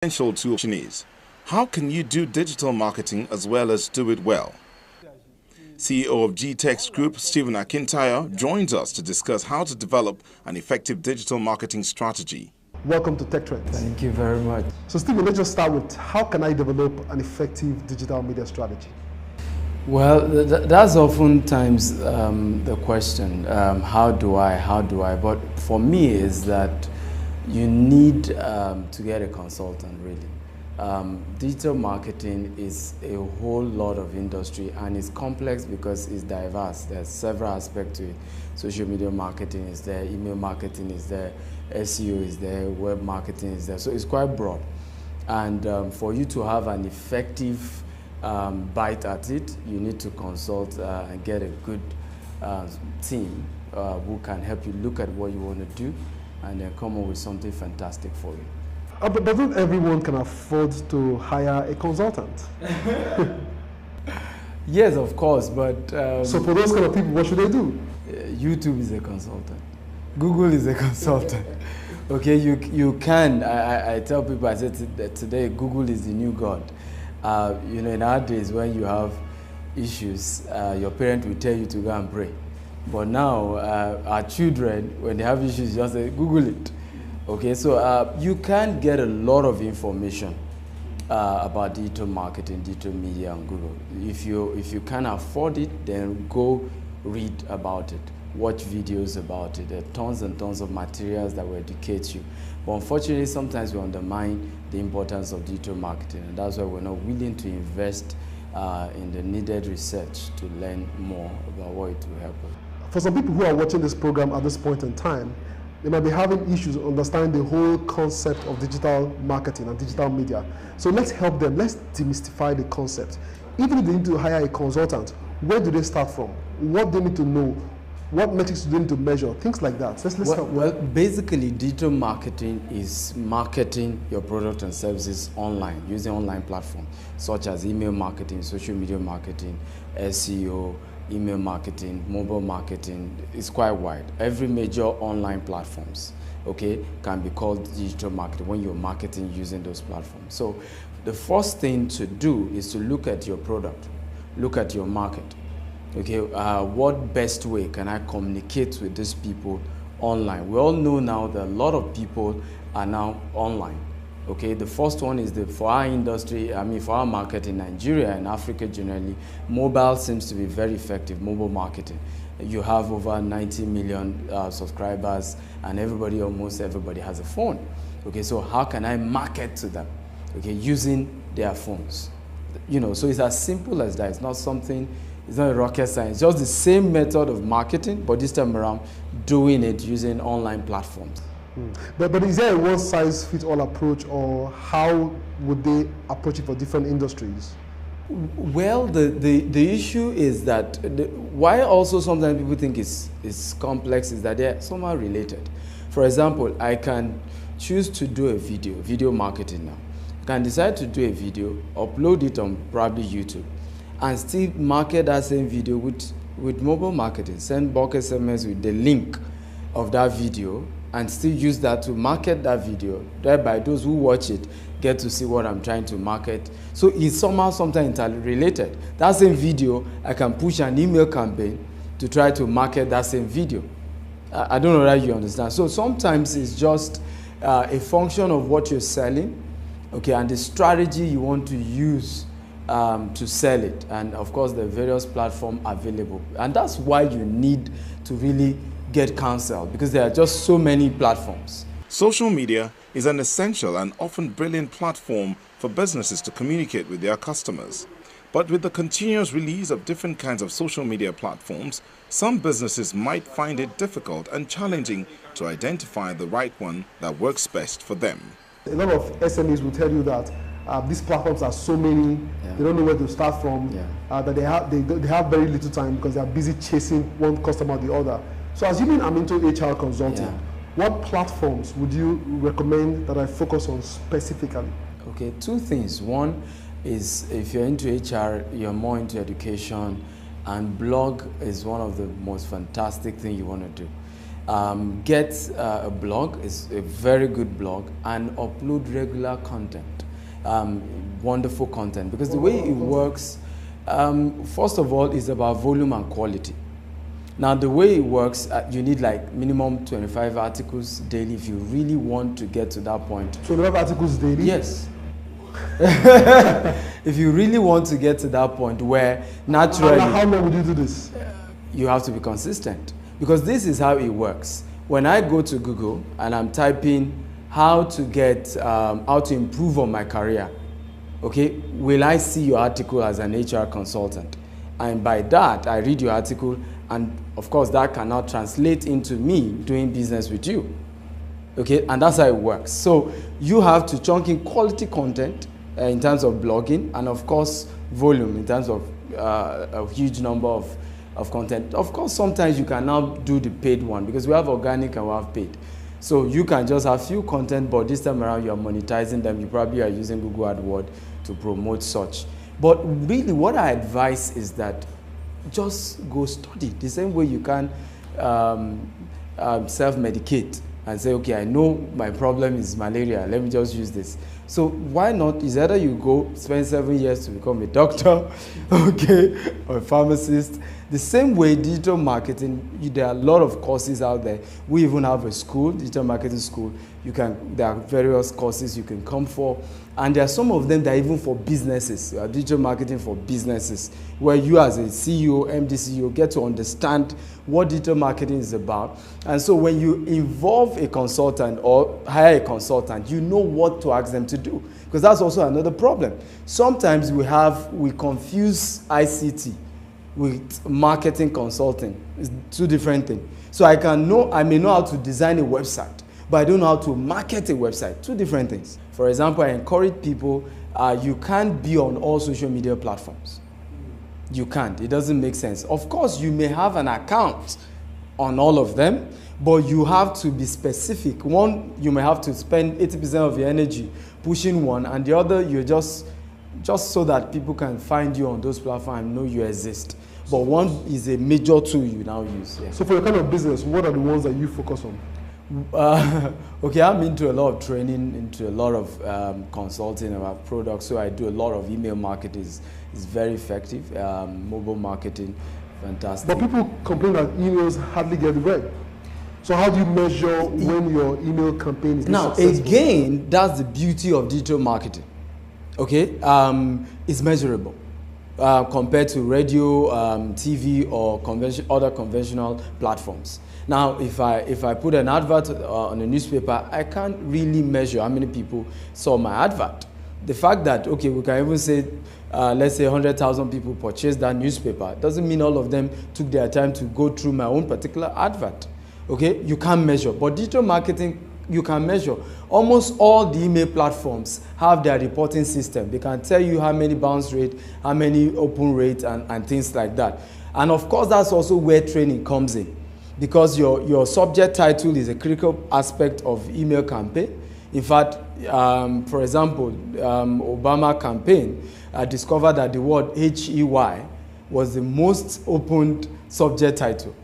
Essential to is, how can you do digital marketing as well as do it well? CEO of GTEX Group, Stephen Akintayo, joins us to discuss how to develop an effective digital marketing strategy. Welcome to Tech Trends. Thank you very much. So Stephen, let's just start with how can I develop an effective digital media strategy? Well, that's oftentimes the question, how do I? But for me is that you need to get a consultant, really. Digital marketing is a whole lot of industry, and it's complex because it's diverse. There's several aspects to it. Social media marketing is there, email marketing is there, SEO is there, web marketing is there. So it's quite broad. And for you to have an effective bite at it, you need to consult and get a good team who can help you look at what you want to do and then come up with something fantastic for you. But not everyone can afford to hire a consultant. Yes, of course, but... so for those kind of people, what should they do? YouTube is a consultant. Google is a consultant. Okay, you can. I tell people, I said that today Google is the new God. You know, in our days when you have issues, your parent will tell you to go and pray. But now, our children, when they have issues, just say, Google it. Okay, so you can get a lot of information about digital marketing, digital media on Google. If you can afford it, then go read about it. Watch videos about it. There are tons and tons of materials that will educate you. But unfortunately, sometimes we undermine the importance of digital marketing, and that's why we're not willing to invest in the needed research to learn more about what it will help us. For some people who are watching this program at this point in time, they might be having issues understanding the whole concept of digital marketing and digital media. So let's help them. Let's demystify the concept. Even if they need to hire a consultant, where do they start from? What do they need to know? What metrics do they need to measure? Things like that. Let's help them. Well, basically, digital marketing is marketing your product and services online, using online platforms such as email marketing, social media marketing, SEO, email marketing, mobile marketing. It's quite wide. Every major online platforms, okay, can be called digital marketing when you're marketing using those platforms. So the first thing to do is to look at your product, look at your market. Okay, what best way can I communicate with these people online? We all know now that a lot of people are now online. Okay, the first one is for our industry, for our market in Nigeria and Africa generally, mobile seems to be very effective, mobile marketing. You have over 90 million subscribers, and almost everybody has a phone. Okay, so how can I market to them? Okay, using their phones. You know, so it's as simple as that. It's not a rocket science. Just the same method of marketing, but this time around doing it using online platforms. But is there a one-size-fits-all approach, or how would they approach it for different industries? Well, the issue is that why also sometimes people think it's complex is that they're somehow related. For example, I can choose to do a video marketing now. I can decide to do a video, upload it on probably YouTube, and still market that same video with mobile marketing. Send bulk SMS with the link of that video and still use that to market that video. Thereby, those who watch it get to see what I'm trying to market. So it's somehow sometimes interrelated. That same video, I can push an email campaign to try to market that same video. I don't know that you understand. So sometimes it's just a function of what you're selling, okay, and the strategy you want to use to sell it. And of course, the various platforms available. And that's why you need to really get counsel, because there are just so many platforms. Social media is an essential and often brilliant platform for businesses to communicate with their customers. But with the continuous release of different kinds of social media platforms, some businesses might find it difficult and challenging to identify the right one that works best for them. A lot of SMEs will tell you that these platforms are so many, they don't know where to start from, that they have very little time because they are busy chasing one customer or the other. So assuming I'm into HR consulting, what platforms would you recommend that I focus on specifically? Okay, two things. One is if you're into HR, you're more into education, and blog is one of the most fantastic things you want to do. get a blog, it's a very good blog, and upload regular content, wonderful content. Because the way it works, first of all, is about volume and quality. Now, the way it works, you need like minimum 25 articles daily if you really want to get to that point. 25 articles daily? Yes. If you really want to get to that point where naturally... How long would you do this? You have to be consistent. Because this is how it works. When I go to Google and I'm typing how to improve on my career, okay, will I see your article as an HR consultant? And by that, I read your article, and of course, that cannot translate into me doing business with you. Okay, and that's how it works. So you have to chunk in quality content in terms of blogging, and of course, volume in terms of a huge number of content. Of course, sometimes you can now do the paid one because we have organic and we have paid. So you can just have few content, but this time around you are monetizing them. You probably are using Google AdWords to promote such. But really what I advise is that just go study. The same way you can self-medicate and say, okay, I know my problem is malaria, let me just use this. So why not, is either you go spend 7 years to become a doctor, okay, or a pharmacist. The same way digital marketing, there are a lot of courses out there. We even have a school, digital marketing school. There are various courses you can come for. And there are some of them that are even for businesses, digital marketing for businesses, where you as a CEO, MD CEO, get to understand what digital marketing is about. And so when you involve a consultant or hire a consultant, you know what to ask them to do. Because that's also another problem. Sometimes we confuse ICT with marketing consulting. It's two different things. So I may know how to design a website, but I don't know how to market a website. Two different things. For example, I encourage people, you can't be on all social media platforms. You can't. It doesn't make sense. Of course, you may have an account on all of them, but you have to be specific. One, you may have to spend 80% of your energy pushing one, and the other, you're just so that people can find you on those platforms and know you exist. But one is a major tool you now use. Yeah. So for your kind of business, what are the ones that you focus on? Okay, I'm into a lot of training, into a lot of consulting about products. So I do a lot of email marketing. It's very effective. Mobile marketing, fantastic. But people complain that emails hardly get read. So how do you measure when your email campaign is successful? Now, again, that's the beauty of digital marketing. Okay, it's measurable compared to radio, TV, or other conventional platforms. Now, if I put an advert on a newspaper, I can't really measure how many people saw my advert. The fact that, okay, we can even say, let's say 100,000 people purchased that newspaper, doesn't mean all of them took their time to go through my own particular advert. Okay, you can't measure, but digital marketing, you can measure. Almost all the email platforms have their reporting system. They can tell you how many bounce rate, how many open rate, and things like that. And of course, that's also where training comes in, because your subject title is a critical aspect of email campaign. In fact, for example, Obama campaign discovered that the word HEY was the most opened subject title.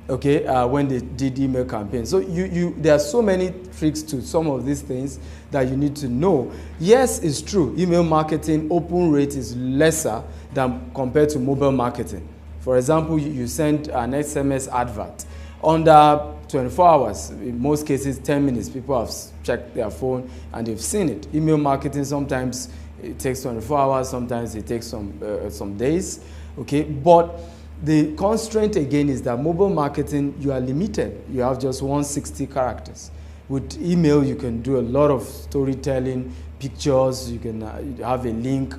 Okay, when they did email campaign. So there are so many tricks to some of these things that you need to know. Yes, it's true. Email marketing open rate is lesser than compared to mobile marketing. For example, you send an SMS advert. Under 24 hours, in most cases 10 minutes, people have checked their phone and they've seen it. Email marketing, sometimes it takes 24 hours, sometimes it takes some days. Okay, but the constraint again is that mobile marketing, you are limited. You have just 160 characters. With email, you can do a lot of storytelling, pictures, you can have a link,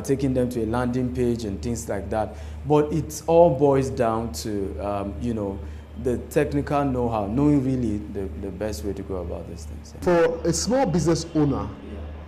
taking them to a landing page and things like that. But it all boils down to, the technical know-how, knowing really the best way to go about these things. For a small business owner,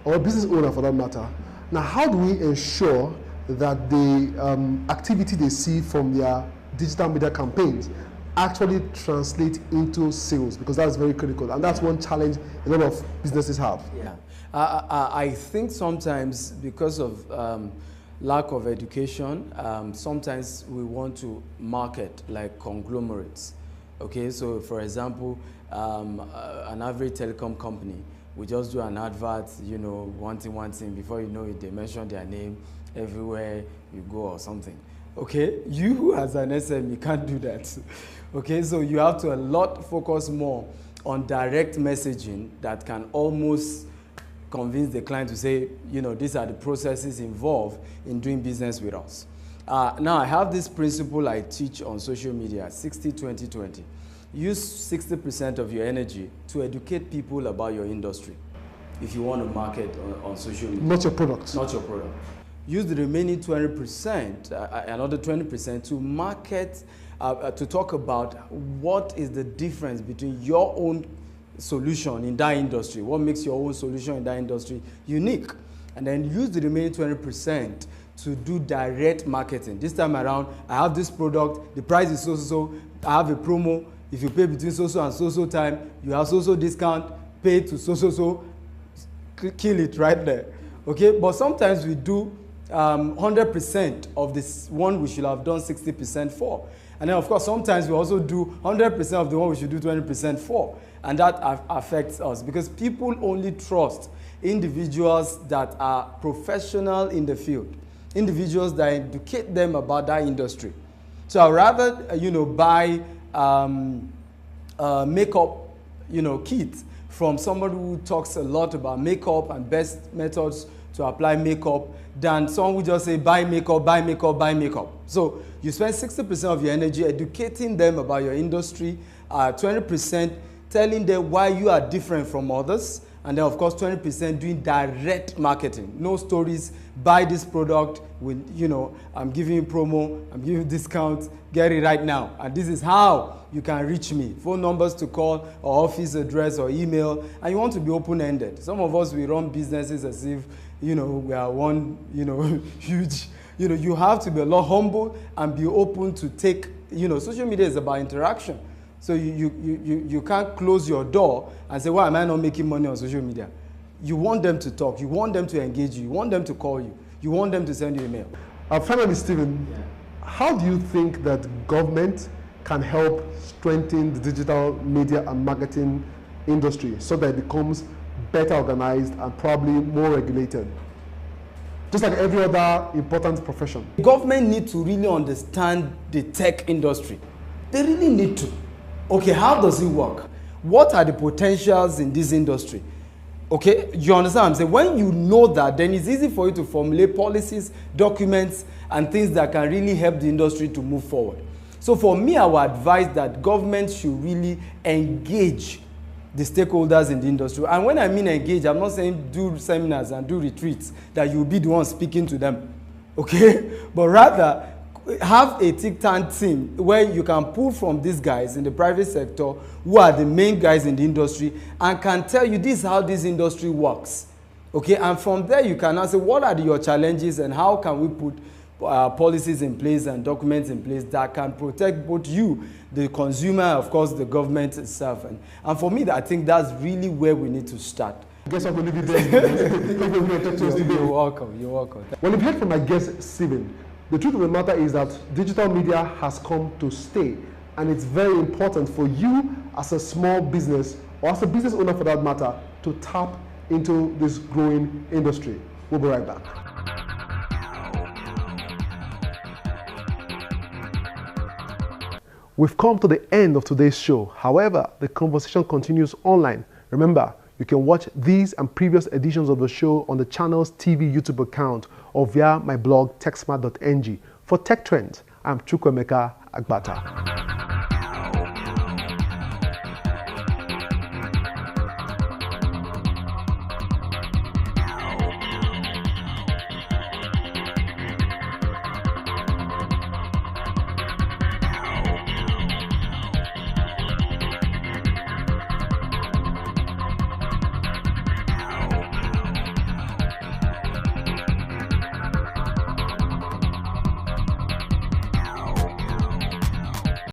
or a business owner for that matter, now how do we ensure that the activity they see from their digital media campaigns actually translate into sales? Because that's very critical, and that's one challenge a lot of businesses have. Yeah, I think sometimes because of lack of education, sometimes we want to market like conglomerates. Okay, so for example, an average telecom company will just do an advert, you know, one thing, before you know it, they mention their name everywhere you go or something. Okay, you as an SME can't do that. Okay, so you have to focus more on direct messaging that can almost convince the client to say, you know, these are the processes involved in doing business with us. Now, I have this principle I teach on social media, 60-20-20. Use 60% of your energy to educate people about your industry if you want to market on social media. Not your product. Not your product. Use the remaining 20%, another 20% to market, to talk about what is the difference between your own solution in that industry, what makes your own solution in that industry unique. And then use the remaining 20% to do direct marketing. This time around, I have this product, the price is so, I have a promo. If you pay between so and so time, you have so discount, pay to so, kill it right there. Okay, but sometimes we do 100% of this one we should have done 60% for. And then of course, sometimes we also do 100% of the one we should do 20% for. And that affects us because people only trust individuals that are professional in the field, individuals that educate them about that industry. So I'd rather, you know, buy makeup, you know, kit from somebody who talks a lot about makeup and best methods to apply makeup than someone who just say buy makeup, buy makeup, buy makeup. So you spend 60% of your energy educating them about your industry, 20% telling them why you are different from others, and then of course 20% doing direct marketing. No stories, buy this product, with, you know, I'm giving you promo, I'm giving you discount, get it right now. And this is how you can reach me. Phone numbers to call, or office address, or email, and you want to be open-ended. Some of us, we run businesses as if, you know, we are one, you know, huge, you know, you have to be a lot humble and be open to take, you know, social media is about interaction. So you can't close your door and say, why am I not making money on social media? You want them to talk. You want them to engage you. You want them to call you. You want them to send you email. Finally, Stephen, how do you think that government can help strengthen the digital media and marketing industry so that it becomes better organized and probably more regulated? Just like every other important profession. Government need to really understand the tech industry. They really need to. Okay, how does it work? What are the potentials in this industry? Okay, you understand what I'm saying? When you know that, then it's easy for you to formulate policies, documents, and things that can really help the industry to move forward. So for me, I would advise that government should really engage the stakeholders in the industry. And when I mean engage, I'm not saying do seminars and do retreats that you'll be the one speaking to them, okay? But rather, have a think-tank team where you can pull from these guys in the private sector who are the main guys in the industry and can tell you this is how this industry works. Okay, and from there you can ask what are your challenges and how can we put policies in place and documents in place that can protect both you, the consumer, of course the government itself. And for me, I think that's really where we need to start. I guess I'm going to leave it there. You're welcome. You're welcome. Well, you've heard from my guest, Stephen. The truth of the matter is that digital media has come to stay, and it's very important for you as a small business, or as a business owner for that matter, to tap into this growing industry. We'll be right back. We've come to the end of today's show. However, the conversation continues online. Remember, you can watch these and previous editions of the show on the channel's TV YouTube account or via my blog techsmart.ng. For Tech Trends, I'm Chukwemeka Agbata.